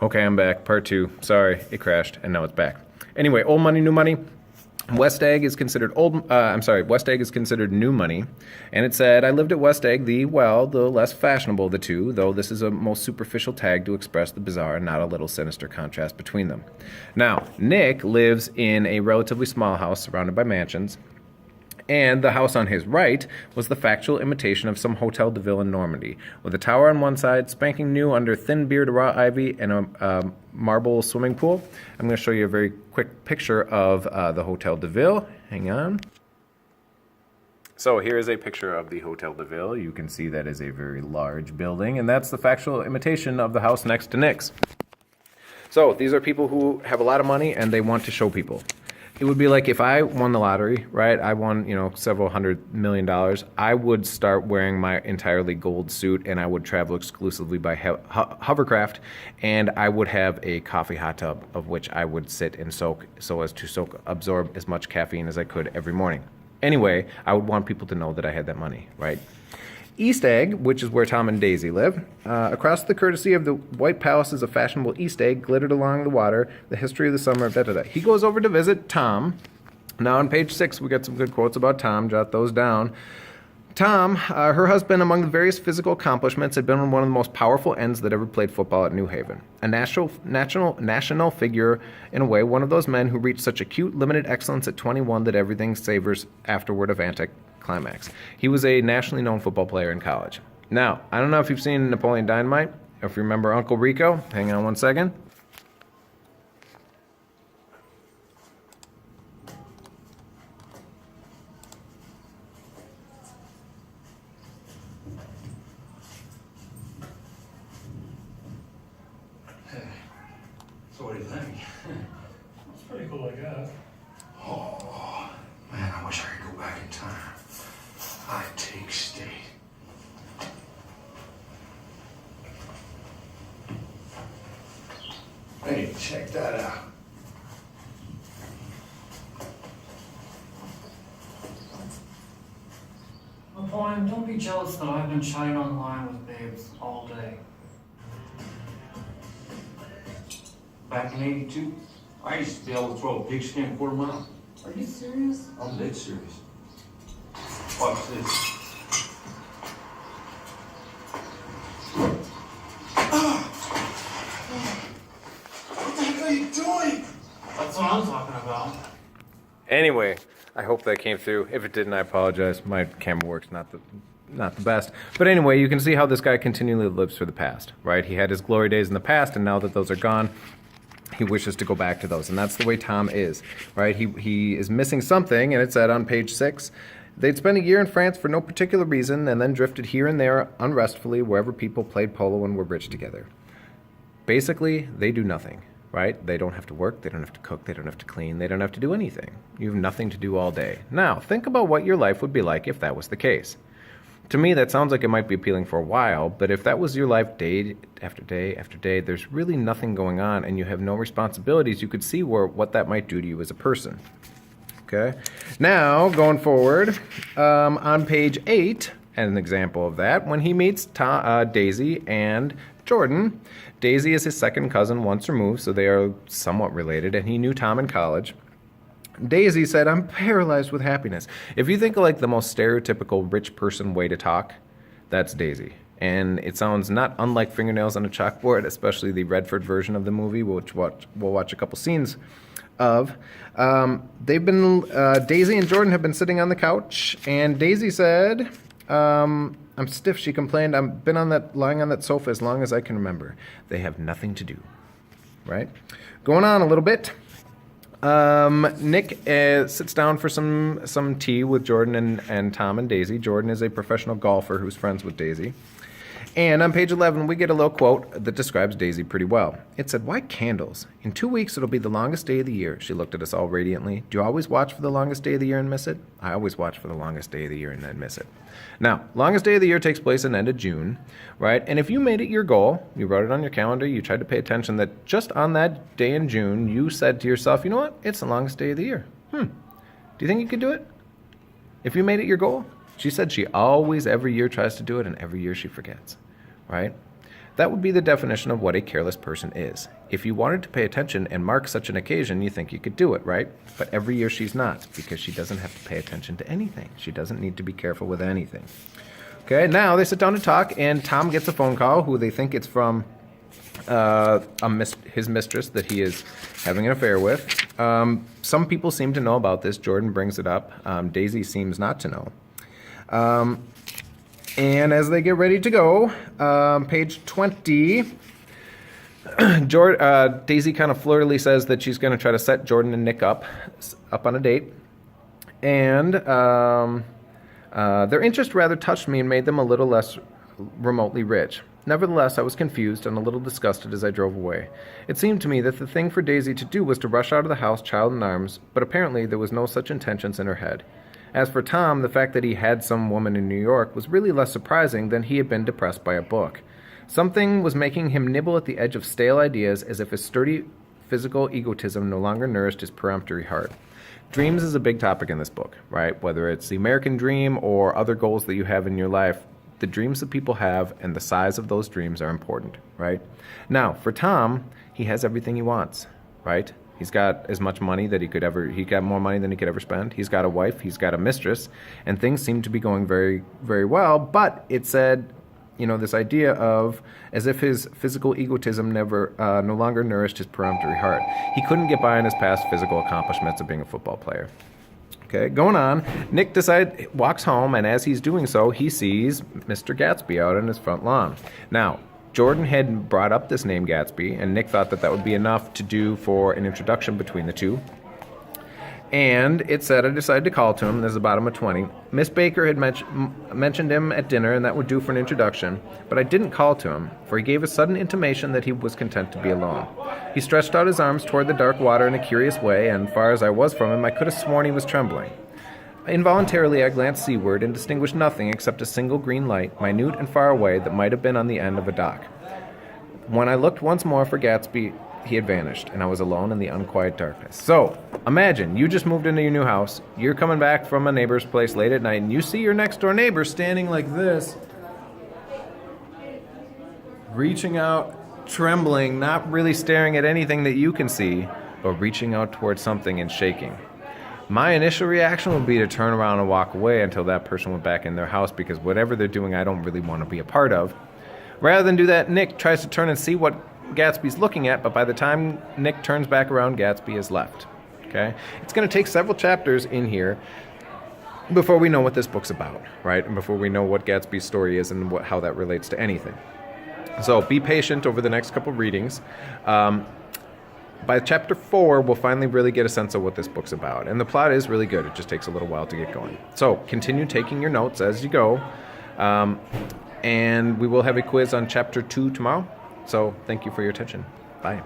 Okay, I'm back. Part two. Sorry, it crashed, and now it's back. Anyway, old money, new money. West Egg is considered West Egg is considered new money, and it said, "I lived at West Egg, the less fashionable of the two, though this is a most superficial tag to express the bizarre and not a little sinister contrast between them." Now, Nick lives in a relatively small house surrounded by mansions. And the house on his right was the factual imitation of some Hotel de Ville in Normandy, with a tower on one side, spanking new under thin beard raw ivy, and a marble swimming pool. I'm going to show you a very quick picture of the Hotel de Ville. Hang on. So here is a picture of the Hotel de Ville. You can see that is a very large building, and that's the factual imitation of the house next to Nick's. So these are people who have a lot of money, and they want to show people. It would be like if I won the lottery, right? I won, several $100 million. I would start wearing my entirely gold suit, and I would travel exclusively by hovercraft, and I would have a coffee hot tub of which I would sit and soak so as to absorb as much caffeine as I could every morning. Anyway, I would want people to know that I had that money, right? East Egg, which is where Tom and Daisy live. Across the courtesy of the White Palaces of fashionable East Egg, glittered along the water, the history of the summer, da-da-da. He goes over to visit Tom. Now on page 6, we got some good quotes about Tom. Jot those down. Tom, her husband, among the various physical accomplishments, had been one of the most powerful ends that ever played football at New Haven. A national figure, in a way, one of those men who reached such acute, limited excellence at 21 that everything savors afterward of anticlimax. He was a nationally known football player in college. Now, I don't know if you've seen Napoleon Dynamite, or if you remember Uncle Rico. Hang on one second. So what do you think? It's pretty cool, I guess. Oh, man, I wish I could go back in time. I'd take state. Hey, check that out. Napoleon, don't be jealous that I've been chatting online with babes all day. Back in '82, I used to be able to throw a pigskin quarter mile. Are you serious? I'm dead serious. Watch this. What the heck are you doing? That's what I'm talking about. Anyway, I hope that came through. If it didn't, I apologize. My camera work's not the best. But anyway, you can see how this guy continually lives for the past, right? He had his glory days in the past, and now that those are gone, he wishes to go back to those. And that's the way Tom is, right? He is missing something, and it said on page 6, they'd spent a year in France for no particular reason, and then drifted here and there unrestfully wherever people played polo and were rich together. Basically, they do nothing, right? They don't have to work, they don't have to cook, they don't have to clean, they don't have to do anything. You have nothing to do all day. Now, think about what your life would be like if that was the case. To me, that sounds like it might be appealing for a while, but if that was your life day after day after day, there's really nothing going on and you have no responsibilities, you could see what that might do to you as a person. Okay? Now, going forward, on page 8, an example of that, when he meets Daisy and Jordan. Daisy is his second cousin once removed, so they are somewhat related, and he knew Tom in college. Daisy said, "I'm paralyzed with happiness." If you think of like the most stereotypical rich person way to talk, that's Daisy. And it sounds not unlike fingernails on a chalkboard, especially the Redford version of the movie, which we'll watch a couple scenes of. Daisy and Jordan have been sitting on the couch, and Daisy said, "I'm stiff," she complained. "I've been lying on that sofa as long as I can remember." They have nothing to do, right? Going on a little bit. Nick sits down for some tea with Jordan and Tom and Daisy. Jordan is a professional golfer who's friends with Daisy. And on page 11, we get a little quote that describes Daisy pretty well. It said, "Why candles? In 2 weeks, it'll be the longest day of the year." She looked at us all radiantly. "Do you always watch for the longest day of the year and miss it?" "I always watch for the longest day of the year and then miss it." Now, longest day of the year takes place in the end of June, right? And if you made it your goal, you wrote it on your calendar, you tried to pay attention that just on that day in June, you said to yourself, "You know what? It's the longest day of the year. Do you think you could do it? If you made it your goal?" She said she always, every year, tries to do it, and every year she forgets, right? That would be the definition of what a careless person is. If you wanted to pay attention and mark such an occasion, you think you could do it, right? But every year she's not, because she doesn't have to pay attention to anything. She doesn't need to be careful with anything. Okay, now they sit down to talk, and Tom gets a phone call who they think it's from his mistress that he is having an affair with. Some people seem to know about this. Jordan brings it up. Daisy seems not to know. And as they get ready to go, page 20, Daisy kind of flirtily says that she's going to try to set Jordan and Nick up on a date. And their interest rather touched me and made them a little less remotely rich. Nevertheless, I was confused and a little disgusted as I drove away. It seemed to me that the thing for Daisy to do was to rush out of the house, child in arms, but apparently there was no such intentions in her head. As for Tom, the fact that he had some woman in New York was really less surprising than he had been depressed by a book. Something was making him nibble at the edge of stale ideas as if his sturdy physical egotism no longer nourished his peremptory heart. Dreams is a big topic in this book, right? Whether it's the American dream or other goals that you have in your life, the dreams that people have and the size of those dreams are important, right? Now, for Tom, he has everything he wants, right? He's got as much money that he got more money than he could ever spend. He's got a wife, he's got a mistress, and things seem to be going very, very well. But it said, this idea of as if his physical egotism no longer nourished his peremptory heart. He couldn't get by on his past physical accomplishments of being a football player. Okay, going on, Nick walks home, and as he's doing so, he sees Mr. Gatsby out on his front lawn. Now, Jordan had brought up this name Gatsby, and Nick thought that would be enough to do for an introduction between the two. And it said, I decided to call to him. There's the bottom of 20. Miss Baker had mentioned him at dinner, and that would do for an introduction. But I didn't call to him, for he gave a sudden intimation that he was content to be alone. He stretched out his arms toward the dark water in a curious way, and far as I was from him, I could have sworn he was trembling. Involuntarily, I glanced seaward and distinguished nothing except a single green light, minute and far away, that might have been on the end of a dock. When I looked once more for Gatsby, he had vanished, and I was alone in the unquiet darkness. So, imagine, you just moved into your new house, you're coming back from a neighbor's place late at night, and you see your next-door neighbor standing like this, reaching out, trembling, not really staring at anything that you can see, but reaching out towards something and shaking. My initial reaction would be to turn around and walk away until that person went back in their house, because whatever they're doing, I don't really want to be a part of. Rather than do that, Nick tries to turn and see what Gatsby's looking at, but by the time Nick turns back around, Gatsby is left. Okay? It's going to take several chapters in here before we know what this book's about, right? And before we know what Gatsby's story is and how that relates to anything. So be patient over the next couple readings. By chapter 4, we'll finally really get a sense of what this book's about. And the plot is really good. It just takes a little while to get going. So continue taking your notes as you go. And we will have a quiz on chapter 2 tomorrow. So thank you for your attention. Bye.